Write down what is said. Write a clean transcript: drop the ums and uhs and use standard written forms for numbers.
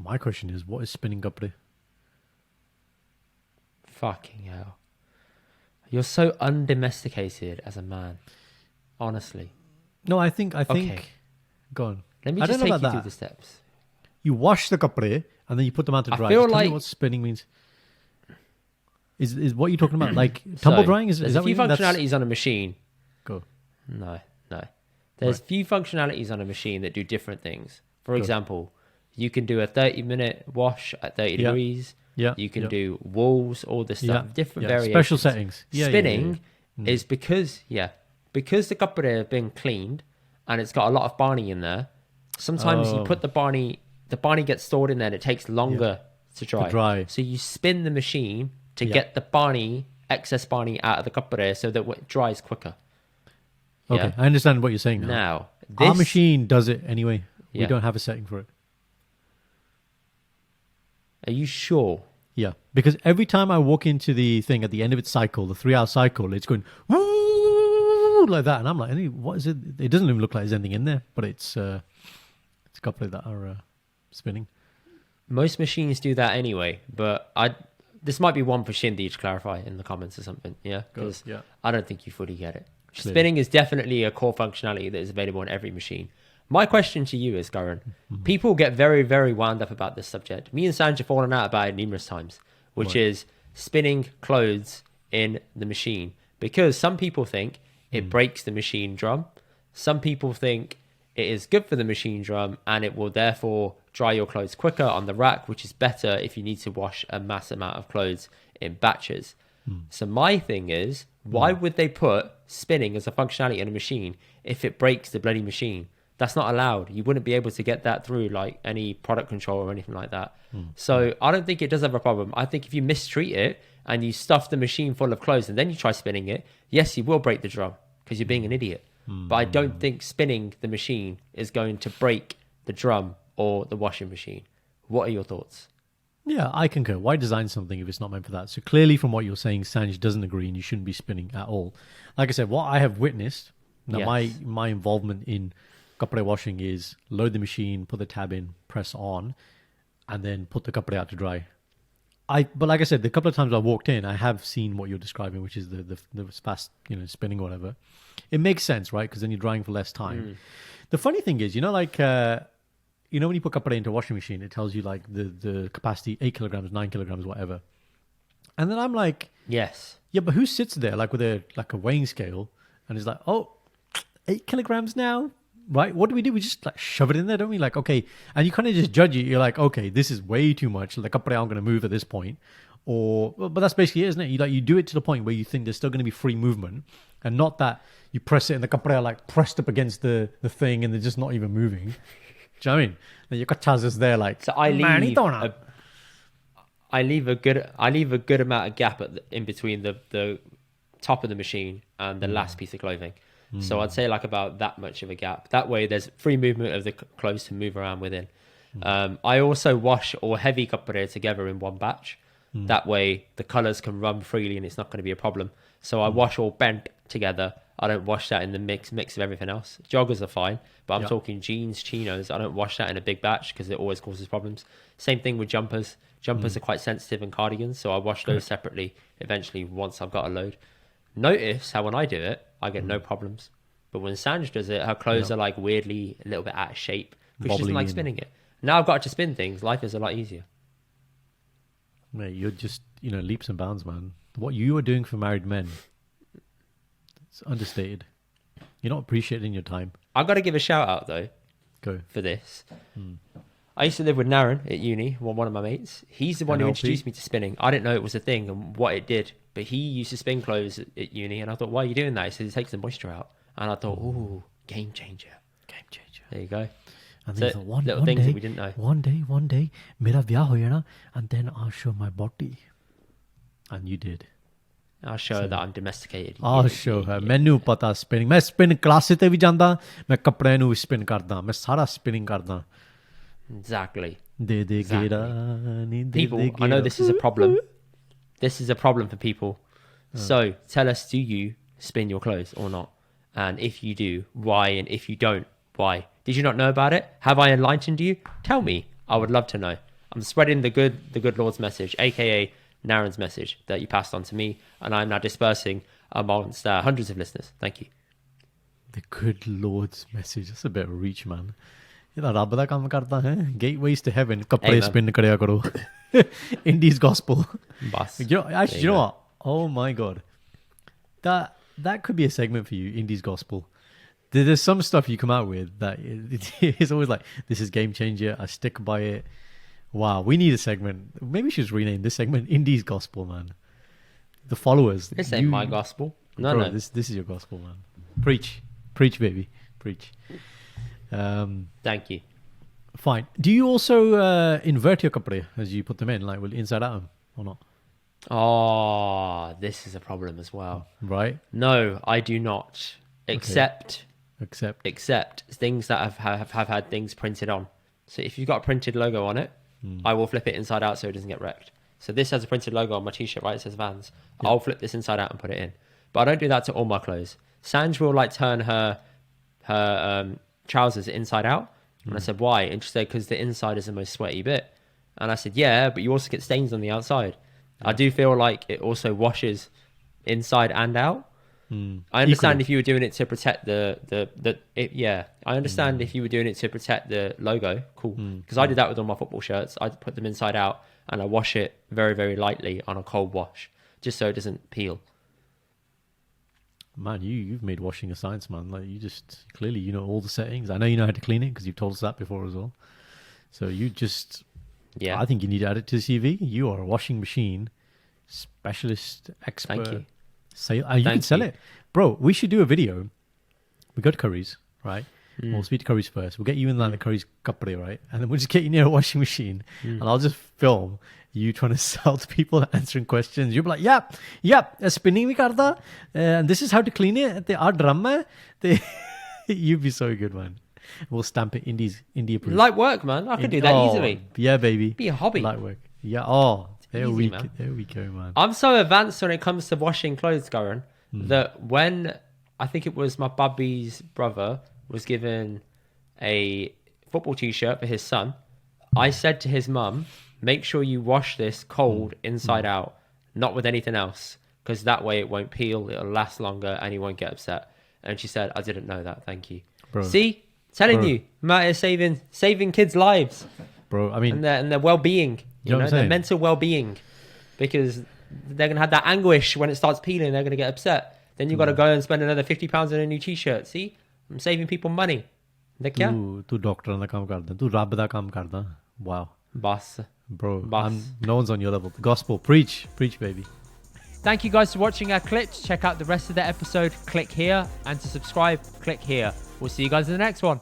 my question is, what is spinning kapde? Fucking hell. You're so undomesticated as a man. Honestly. No, I think. Okay. Go on. Let me I just don't know take you about through that. the steps. You wash the kapde and then you put them out to I dry. feel Just tell me like- what spinning means. Is what you're talking about like tumble drying? Is there's that a few what you mean? functionalities on a machine. Go. No. There's Right. few functionalities on a machine that do different things. For example, you can do a 30-minute wash at 30 Yeah. degrees. Yeah. You can yeah. do walls, all this stuff, different variations. Special settings. Spinning is because the kapre have been cleaned and it's got a lot of barney in there. Sometimes you put the barney gets stored in there and it takes longer to dry. So you spin the machine to get the excess barney out of the kapre so that it dries quicker. Okay, Yeah. I understand what you're saying now. Now, Our machine does it anyway. We Yeah. don't have a setting for it. Are you sure? Yeah, because every time I walk into the thing at the end of its cycle, the 3-hour cycle, it's going woo like that, and I'm like, what is it? It doesn't even look like there's anything in there, but it's a couple that are spinning. Most machines do that anyway, but this might be one for Shindy to clarify in the comments or something. Yeah, because yeah. I don't think you fully get it. Clearly. Spinning is definitely a core functionality that is available on every machine. My question to you is, Garan, people get very, very wound up about this subject. Me and Sanj have fallen out about it numerous times, which is spinning clothes in the machine. Because some people think it breaks the machine drum. Some people think it is good for the machine drum and it will therefore dry your clothes quicker on the rack, which is better if you need to wash a mass amount of clothes in batches. So my thing is, why would they put spinning as a functionality in a machine if it breaks the bloody machine? That's not allowed. You wouldn't be able to get that through like any product control or anything like that. So I don't think it does have a problem. I think if you mistreat it and you stuff the machine full of clothes and then you try spinning it, yes, you will break the drum because you're being an idiot. But I don't think spinning the machine is going to break the drum or the washing machine. What are your thoughts? Yeah, I concur. Why design something if it's not meant for that? So clearly from what you're saying, Sanj doesn't agree and you shouldn't be spinning at all. Like I said, what I have witnessed, now Yes. my involvement in kapre washing is load the machine, put the tab in, press on, and then put the kapre out to dry. But like I said, the couple of times I walked in, I have seen what you're describing, which is the fast, spinning or whatever. It makes sense, right? Because then you're drying for less time. The funny thing is, like, when you put kapre into a washing machine, it tells you like the capacity, 8 kilograms, 9 kilograms, whatever. And then I'm like, Yes. yeah, but who sits there like with a weighing scale and is like, oh, 8 kilograms now? Right? What do? We just like shove it in there, don't we? Like, okay. And you kind of just judge it. You're like, okay, this is way too much. Like, kapre aren't going to move at this point. But that's basically it, isn't it? You do it to the point where you think there's still going to be free movement and not that you press it and the kapre are like pressed up against the thing and they're just not even moving. Do you know what I mean? Like, your kachas is there like, So I leave a good amount of gap in between the top of the machine and the last piece of clothing. So I'd say like about that much of a gap. That way there's free movement of the clothes to move around within. I also wash all heavy kapre together in one batch. That way the colors can run freely and it's not going to be a problem. So I wash all bent together. I don't wash that in the mix of everything else. Joggers are fine, but I'm talking jeans, chinos. I don't wash that in a big batch because it always causes problems. Same thing with jumpers. Jumpers are quite sensitive and cardigans, so I wash those separately eventually once I've got a load. Notice how when I do it, I get no problems. But when Sanj does it, her clothes are like weirdly a little bit out of shape because she doesn't Wobbly like and- spinning it. Now I've got to spin things. Life is a lot easier. mate, you're just, leaps and bounds, man. What you are doing for married men, it's understated. You're not appreciating your time. I've got to give a shout out though Go. for this. I used to live with Naren at uni, one of my mates. He's the one who NLP. introduced me to spinning. I didn't know it was a thing and what it did, but he used to spin clothes at uni, and I thought, why are you doing that? He said it takes the moisture out, and I thought, ooh, game changer. Game changer. There you go. And So, then he thought, little one things day, that we didn't know. One day, mera vyah ho jana, and then I'll show my body. And you did. I'll show her that I'm domesticated. I'll Yeah, show her. yeah. ਮੈਨੂੰ ਪਤਾ spinning. ਮੈਂ spin class ਤੇ ਵੀ ਜਾਂਦਾ, ਮੈਂ ਕੱਪੜਿਆਂ ਨੂੰ ਵੀ spin ਕਰਦਾ, ਮੈਂ ਸਾਰਾ spinning ਕਰਦਾ. Exactly. ਦੇ ਦੇ Exactly. ਗੇੜਾ, ਨੀ ਦੇ People, ਦੇ I know ਗੇੜਾ. this is a problem. This is a problem for people. So tell us, do you spin your clothes or not? And if you do, why? And if you don't, why? Did you not know about it? Have I enlightened you? Tell me. I would love to know. I'm spreading the good Lord's message, aka Naren's message that you passed on to me, and I'm now dispersing amongst hundreds of listeners. Thank you. The good Lord's message. That's a bit of a reach, man. ये तो रब दा काम करता है. Gateways to heaven. कपड़े spin करेगा करो. Indies gospel. Bus. Actually, you know what? Oh my god. That could be a segment for you, Indies gospel. There's some stuff you come out with that it's always like, this is game changer. I stick by it. Wow, we need a segment. Maybe we should just rename this segment Indies gospel, man. The followers. This ain't my gospel. No, bro, no. This is your gospel, man. Preach, baby. Preach. Thank you. Fine. Do you also invert your kapre as you put them in, like inside out or not? Oh, this is a problem as well. Right. No, I do not. Except things that have had things printed on. So if you've got a printed logo on it, I will flip it inside out so it doesn't get wrecked. So this has a printed logo on my t-shirt, right? It says Vans. Yeah. I'll flip this inside out and put it in. But I don't do that to all my clothes. Sanj will like turn her trousers inside out. And I said, why? And she said, because the inside is the most sweaty bit. And I said, yeah, but you also get stains on the outside. Yeah. I do feel like it also washes inside and out. I understand if you were doing it to protect I understand if you were doing it to protect the logo. Cool. Because I did that with all my football shirts. I put them inside out and I wash it very, very lightly on a cold wash just so it doesn't peel. Man, you've made washing a science, man. Like you just clearly you know all the settings. I know you know how to clean it because you've told us that before as well. So you just I think you need to add it to the CV. You are a washing machine specialist, expert. Thank you. You can sell it, bro. We should do a video. We go to Curry's, right? We'll speak to Curry's first. We'll get you in line at Curry's kapre, right? And then we'll just get you near a washing machine, and I'll just film you trying to sell to people, answering questions. You'll be like, yep, spinning bhi karda, and this is how to clean it. Our drum you'd be so good, man. We'll stamp it India proof. Light work, man. I could do that easily. Yeah, baby. Be a hobby. Light work. Yeah. Oh, there we go, man. I'm so advanced when it comes to washing clothes, Garan, that when I think it was my bubby's brother was given a football t-shirt for his son, I said to his mum, make sure you wash this cold inside out, not with anything else, because that way it won't peel, it'll last longer, and he won't get upset. And she said, I didn't know that, thank you. Bro. See? Telling you, Matt is saving kids' lives. Bro, I mean... And their well-being, you know their mental well-being. Because they're going to have that anguish when it starts peeling, they're going to get upset. Then you've got to go and spend another £50 on a new t-shirt. See? I'm saving people money. तू doctor का काम करदा तू रब दा काम करदा wow boss bro no one's on your level. Gospel preach baby. Thank you guys for watching our clips. Check out the rest of the episode, click here, and to subscribe click here. We'll see you guys in the next one.